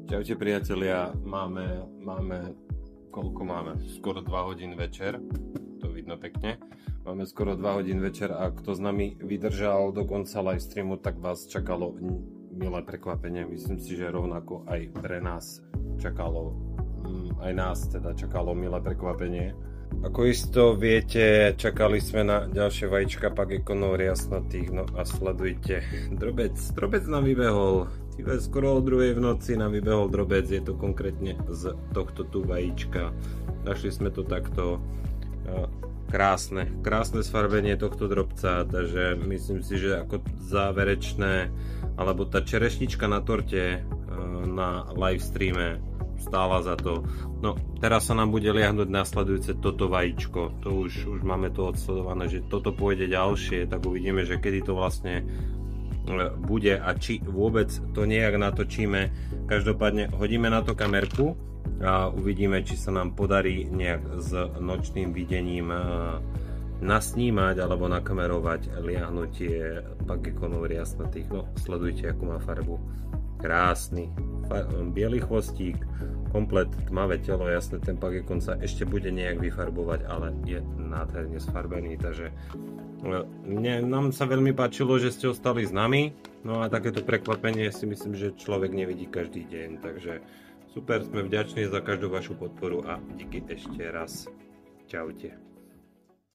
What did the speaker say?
Čaute priatelia, máme, koľko máme? Skoro 2 hodín večer, to vidno pekne. Máme skoro 2 hodín večer a kto s nami vydržal do konca live streamu, tak vás čakalo milé prekvapenie. Myslím si, že rovnako aj pre nás čakalo, čakalo milé prekvapenie. Ako isto viete, čakali sme na ďalšie vajíčka pagekonov riasnatých, no a sledujte, drobec nám vybehol. Skoro o 2:00 v noci nám vybehol drobec, je to konkrétne z tohto tu vajíčka. Našli sme to takto, krásne sfarbenie tohto drobca, takže myslím si, že ako záverečné, alebo tá čerešnička na torte na live streame stála za to. No teraz sa nám bude liahnuť nasledujúce toto vajíčko, to už máme to odsledované, že toto pôjde ďalšie, tak uvidíme, že kedy to vlastne bude a či vôbec to nejak natočíme. Každopádne hodíme na to kamerku a uvidíme, či sa nám podarí nejak s nočným videním nasnímať alebo nakamerovať liahnutie pagekonov riasnatých. No sledujte, akú má farbu. Krásny biely chvostík, komplet tmavé telo, jasne ten pagekon sa ešte bude nejak vyfarbovať, ale je nádherne sfarbený, takže nám sa veľmi páčilo, že ste ostali s nami, no a takéto prekvapenie si myslím, že človek nevidí každý deň, takže super, sme vďační za každú vašu podporu a díky ešte raz. Čaute.